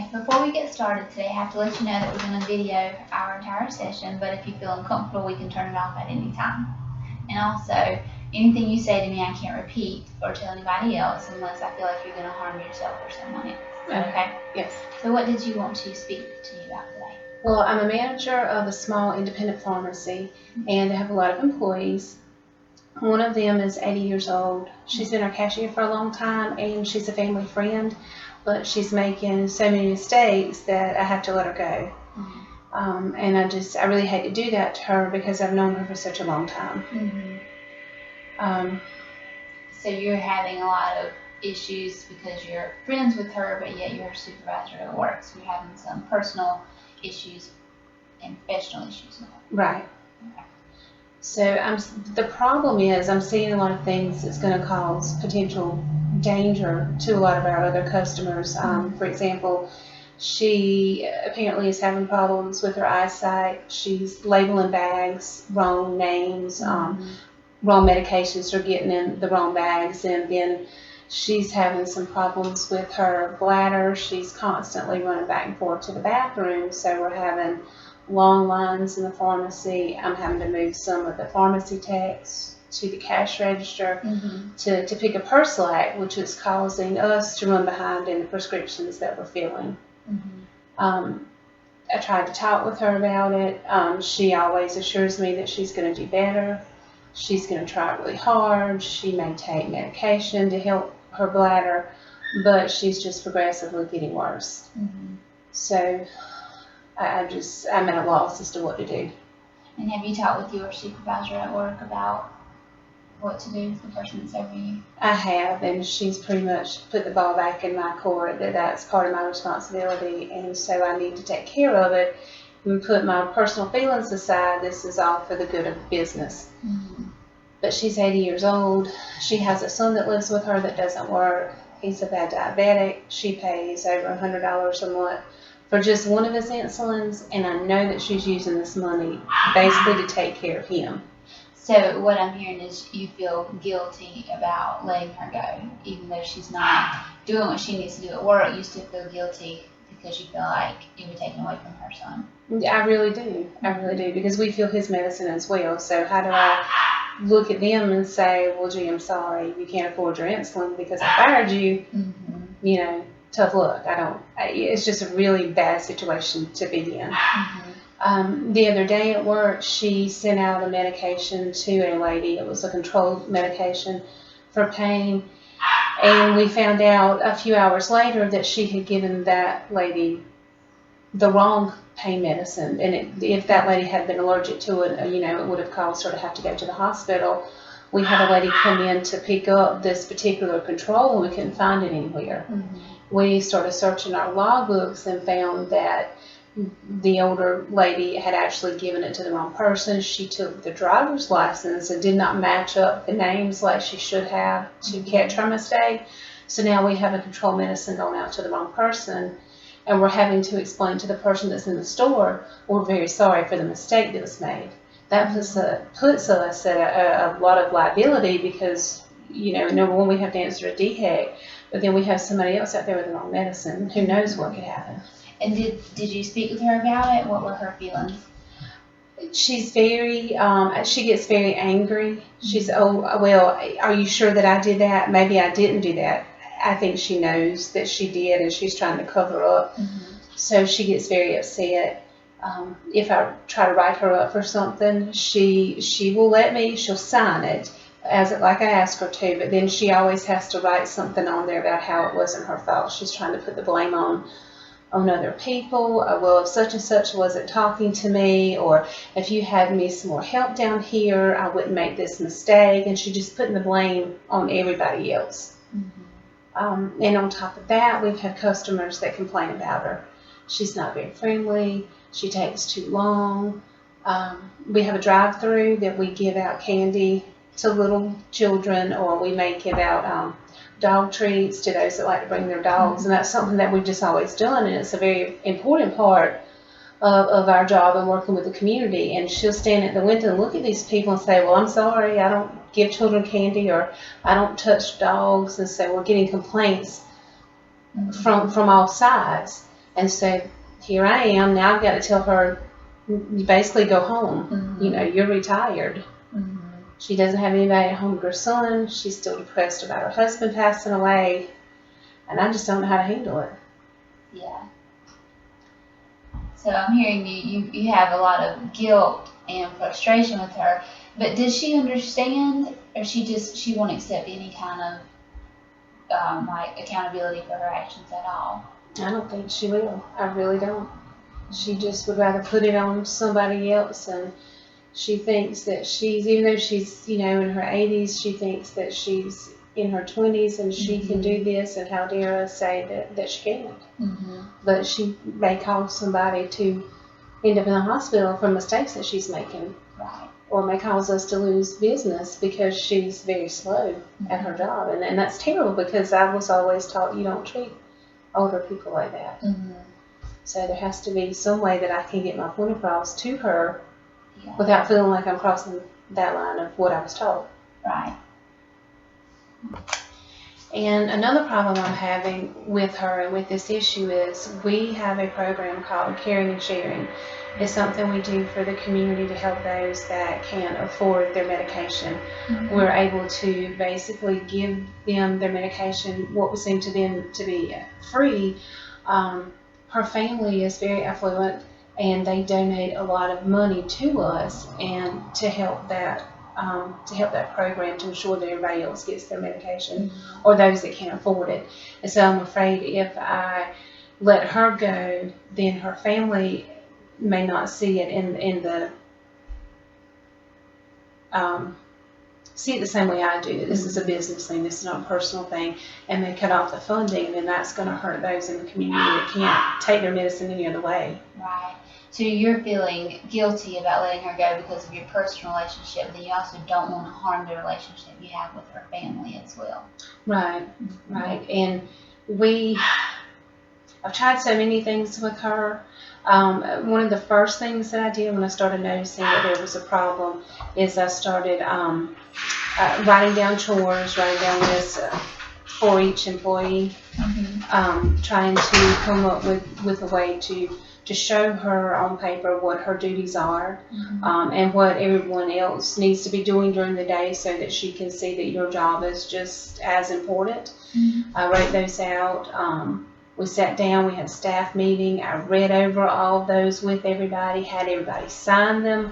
Okay, before we get started today, I have to let you know that we're going to video our entire session, but if you feel uncomfortable, we can turn it off at any time. And also, anything you say to me, I can't repeat or tell anybody else unless I feel like you're going to harm yourself or someone else. Is that okay? Yes. So what did you want to speak to me about today? Well, I'm a manager of a small independent pharmacy, and I have a lot of employees. One of them is 80 years old. She's been our cashier for a long time, and she's a family friend, but she's making so many mistakes that I have to let her go. And I really hate to do that to her because I've known her for such a long time. So you're having a lot of issues because you're friends with her, but yet you're her supervisor at work. So you're having some personal issues and professional issues with her. Right. Okay. So the problem is I'm seeing a lot of things that's going to cause potential danger to a lot of our other customers. For example, she apparently is having problems with her eyesight. She's labeling bags, wrong names, wrong medications are getting in the wrong bags, and then she's having some problems with her bladder. She's constantly running back and forth to the bathroom, so we're having long lines in the pharmacy. I'm having to move some of the pharmacy techs to the cash register to pick up her slack, which is causing us to run behind in the prescriptions that we're filling. I tried to talk with her about it. She always assures me that she's going to do better. She's going to try really hard. She may take medication to help her bladder, but she's just progressively getting worse. So I'm at a loss as to what to do. And have you talked with your supervisor at work about what to do with the person that's over you? I have, and she's pretty much put the ball back in my court that that's part of my responsibility, and so I need to take care of it and put my personal feelings aside. This is all for the good of business. But she's 80 years old. She has a son that lives with her that doesn't work. He's a bad diabetic. She pays over $100 a month for just one of his insulins, and I know that she's using this money basically to take care of him. So what I'm hearing is you feel guilty about letting her go, even though she's not doing what she needs to do at work. You still feel guilty because you feel like you were taken away from her son. I really do. Because we feel his medicine as well. So how do I look at them and say, well, gee, I'm sorry, you can't afford your insulin because I fired you? You know, tough luck. It's just a really bad situation to be in. The other day at work, she sent out a medication to a lady. It was a controlled medication for pain. And we found out a few hours later that she had given that lady the wrong pain medicine. And if that lady had been allergic to it, you know, it would have caused her to have to go to the hospital. We had a lady come in to pick up this particular control, and we couldn't find it anywhere. We started searching our logbooks and found that the older lady had actually given it to the wrong person. She took the driver's license and did not match up the names like she should have to catch her mistake. So now we have a control medicine going out to the wrong person, and we're having to explain to the person that's in the store, we're very sorry for the mistake that was made. That puts us at a lot of liability because, you know, number one, we have to answer a DHEC, but then we have somebody else out there with the wrong medicine. Who knows what could happen. And did you speak with her about it? What were her feelings? She's she gets very angry. She's, oh, well, are you sure that I did that? Maybe I didn't do that. I think she knows that she did, and she's trying to cover up. So she gets very upset. If I try to write her up for something, she will let me. She'll sign it like I asked her to, but then she always has to write something on there about how it wasn't her fault. She's trying to put the blame on other people. Well, if such and such wasn't talking to me, or if you had me some more help down here, I wouldn't make this mistake. And she's just putting the blame on everybody else. And on top of that, we've had customers that complain about her. She's not very friendly. She takes too long. We have a drive-through that we give out candy to little children, or we may give out dog treats to those that like to bring their dogs, and that's something that we've just always done, and it's a very important part of our job and working with the community. And she'll stand at the window and look at these people and say, well, I'm sorry, I don't give children candy, or I don't touch dogs. And so we're getting complaints from all sides. And so here I am, now I've got to tell her, you basically go home. Mm-hmm. You know, you're retired. Mm-hmm. She doesn't have anybody at home with her son. She's still depressed about her husband passing away. And I just don't know how to handle it. Yeah. So I'm hearing you have a lot of guilt and frustration with her. But does she understand, or she won't accept any kind of like accountability for her actions at all? I don't think she will. I really don't. She just would rather put it on somebody else, and she thinks that even though she's, you know, in her 80s, she thinks that she's in her 20s and she can do this, and how dare us say that she can't. Mm-hmm. But she may cause somebody to end up in the hospital for mistakes that she's making. Right. Or may cause us to lose business because she's very slow at her job. And that's terrible, because I was always taught you don't treat older people like that. Mm-hmm. So there has to be some way that I can get my point across to her without feeling like I'm crossing that line of what I was taught. Right. And another problem I'm having with her and with this issue is we have a program called Caring and Sharing. It's something we do for the community to help those that can't afford their medication. Mm-hmm. We're able to basically give them their medication, what would seem to them to be free. Her family is very affluent, and they donate a lot of money to us and to help that program to ensure that everybody else gets their medication, or those that can't afford it. And so I'm afraid if I let her go, then her family may not see it see it the same way I do. That this is a business thing, this is not a personal thing, and they cut off the funding, and then that's going to hurt those in the community that can't take their medicine any other way. Right. So you're feeling guilty about letting her go because of your personal relationship, but then you also don't want to harm the relationship you have with her family as well. Right, right. And I've tried so many things with her. One of the first things that I did when I started noticing that there was a problem is I started writing down chores, writing down lists for each employee, trying to come up with a way to show her on paper what her duties are, and what everyone else needs to be doing during the day, so that she can see that your job is just as important. I wrote those out. We sat down, we had a staff meeting. I read over all of those with everybody, had everybody sign them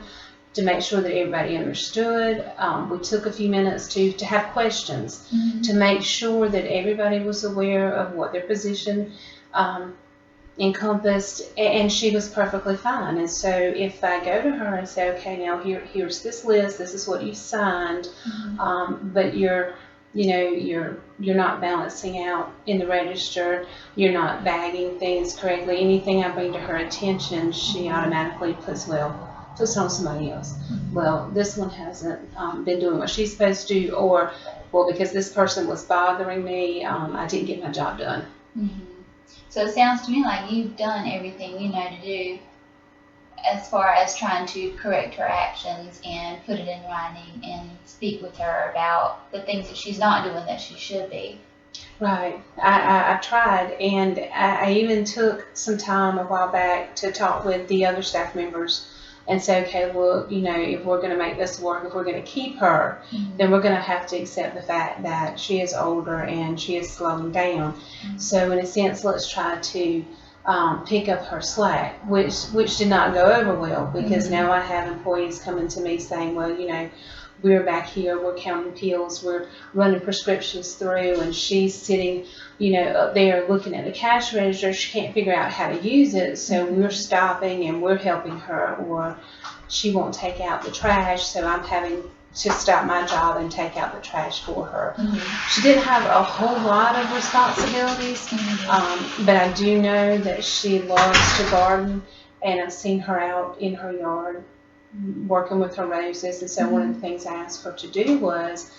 to make sure that everybody understood. We took a few minutes to have questions to make sure that everybody was aware of what their position encompassed, and she was perfectly fine. And so if I go to her and say, okay, now here's this list, this is what you signed, but you're not balancing out in the register, you're not bagging things correctly, anything I bring to her attention, she automatically puts it on somebody else. Well, this one hasn't been doing what she's supposed to do, or, well, because this person was bothering me, I didn't get my job done. So it sounds to me like you've done everything you know to do as far as trying to correct her actions and put it in writing and speak with her about the things that she's not doing that she should be. Right. I tried, and I even took some time a while back to talk with the other staff members and say, okay, well, if we're going to make this work, if we're going to keep her, then we're going to have to accept the fact that she is older and she is slowing down. So in a sense, let's try to pick up her slack, which did not go over well, because now I have employees coming to me saying, well, we're back here, we're counting pills, we're running prescriptions through, and she's sitting, up there looking at the cash register. She can't figure out how to use it, so we're stopping and we're helping her. Or she won't take out the trash, so I'm having to stop my job and take out the trash for her. She didn't have a whole lot of responsibilities, but I do know that she loves to garden, and I've seen her out in her yard working with her roses. And so one of the things I asked her to do was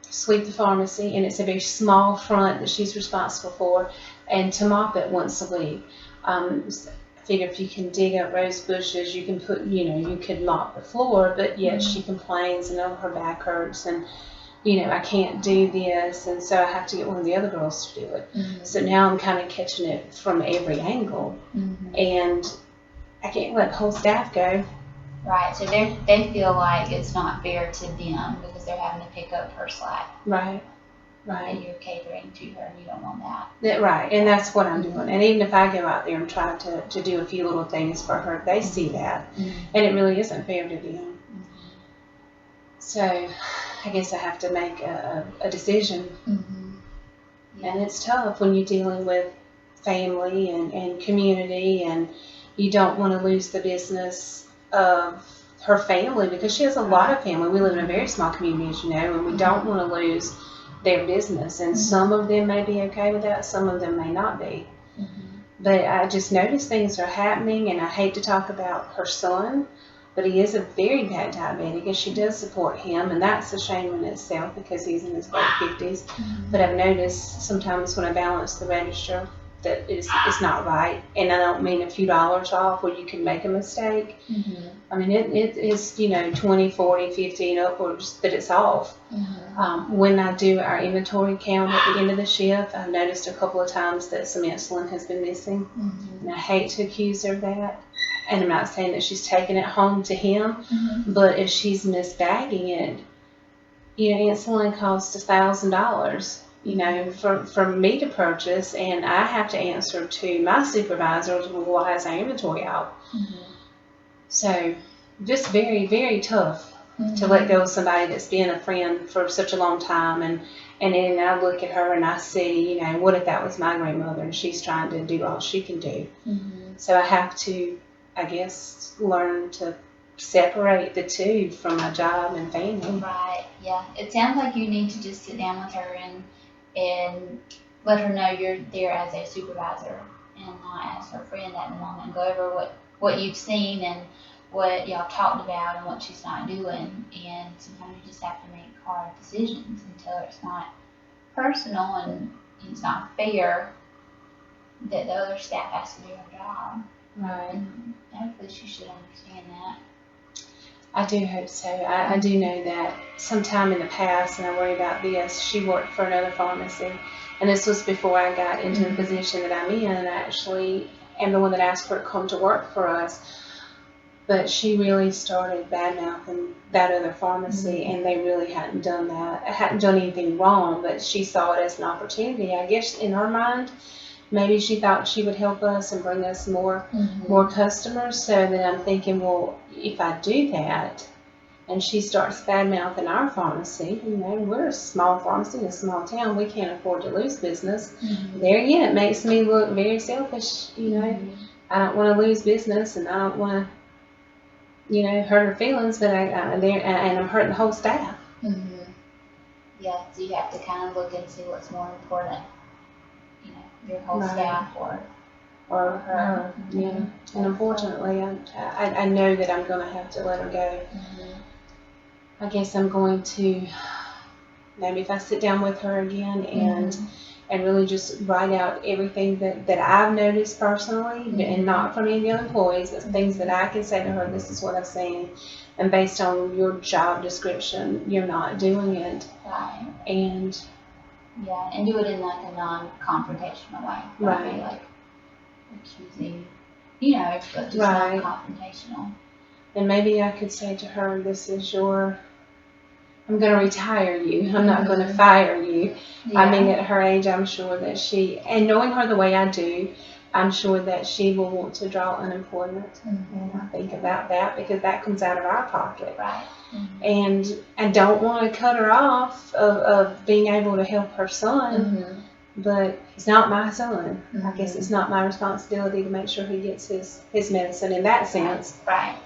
sweep the pharmacy, and it's a very small front that she's responsible for, and to mop it once a week. I figure if you can dig up rose bushes, you can put, you could mop the floor, but yet she complains and her back hurts, and I can't do this, and so I have to get one of the other girls to do it. Mm-hmm. So now I'm kind of catching it from every angle, and I can't let the whole staff go. Right, so they feel like it's not fair to them because they're having to pick up her slack. Right. And you're catering to her, and you don't want that. Right, and that's what I'm doing. And even if I go out there and try to do a few little things for her, they see that, and it really isn't fair to them. So I guess I have to make a decision. Yeah. And it's tough when you're dealing with family and community, and you don't want to lose the business of her family, because she has a lot of family. We live in a very small community, as you know, and we don't want to lose their business. And some of them may be okay with that, some of them may not be. But I just notice things are happening, and I hate to talk about her son, but he is a very bad diabetic, and she does support him, and that's a shame in itself because he's in his late 50s. But I've noticed sometimes when I balance the register that it's not right, and I don't mean a few dollars off where you can make a mistake. I mean, it is, 20, 40, 50 and upwards that it's off. When I do our inventory count at the end of the shift, I've noticed a couple of times that some insulin has been missing, and I hate to accuse her of that. And I'm not saying that she's taking it home to him, but if she's misbagging it, insulin costs $1,000, for me to purchase, and I have to answer to my supervisors, well, why is our inventory out? So just very, very tough to let go of somebody that's been a friend for such a long time, and then I look at her and I see, what if that was my grandmother and she's trying to do all she can do? So I have to, I guess, learn to separate the two from my job and family. Right, yeah. It sounds like you need to just sit down with her and let her know you're there as a supervisor and not as her friend at the moment, and go over what you've seen and what y'all talked about and what she's not doing. And sometimes you just have to make hard decisions until it's not personal and it's not fair that the other staff has to do her job. Right. And hopefully she should understand that. I do hope so. I do know that sometime in the past, and I worry about this, she worked for another pharmacy, and this was before I got into the position that I'm in, and I actually am the one that asked her to come to work for us. But she really started bad-mouthing that other pharmacy, and they really hadn't done that. I hadn't done anything wrong, but she saw it as an opportunity. I guess in her mind, maybe she thought she would help us and bring us more customers. So then I'm thinking, well, if I do that, and she starts bad-mouthing our pharmacy, we're a small pharmacy in a small town. We can't afford to lose business. There again, it makes me look very selfish. I don't want to lose business, and I don't want to, hurt her feelings, but and I'm hurting the whole staff. Yeah, so you have to kind of look and see what's more important, your whole staff or her. Yeah, and unfortunately, I know that I'm going to have to let her go. I guess I'm going to, maybe if I sit down with her again and really just write out everything that I've noticed personally, and not from any of the other employees, but things that I can say to her, this is what I've seen, and based on your job description, you're not doing it. Right. And yeah, and do it in like a non-confrontational way. Right. Be like accusing, but just not confrontational. And maybe I could say to her, I'm going to retire you. I'm not going to fire you. Yeah. I mean, at her age, I'm sure that and knowing her the way I do, I'm sure that she will want to draw unemployment. And I think about that because that comes out of our pocket. Right. And I don't want to cut her off of being able to help her son, but he's not my son. I guess it's not my responsibility to make sure he gets his medicine in that sense. Right.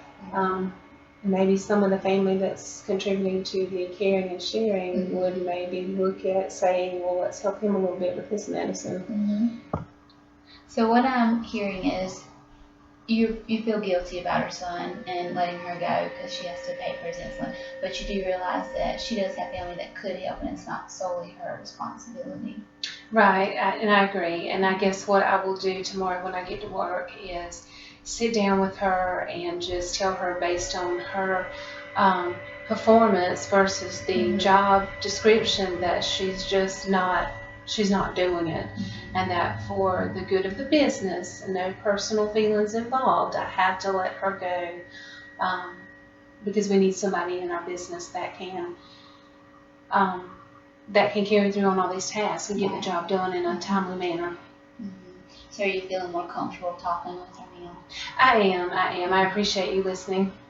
Maybe some of the family that's contributing to the caring and sharing would maybe look at saying, well, let's help him a little bit with his medicine. So what I'm hearing is you feel guilty about her son and letting her go because she has to pay for his insulin, but you do realize that she does have family that could help, and it's not solely her responsibility. Right, and I agree. And I guess what I will do tomorrow when I get to work is sit down with her and just tell her based on her performance versus the Mhm. job description that she's not doing it. And that for the good of the business and no personal feelings involved, I have to let her go, because we need somebody in our business that can carry through on all these tasks and get the job done in a timely manner. So are you feeling more comfortable talking with her now? I am. I appreciate you listening.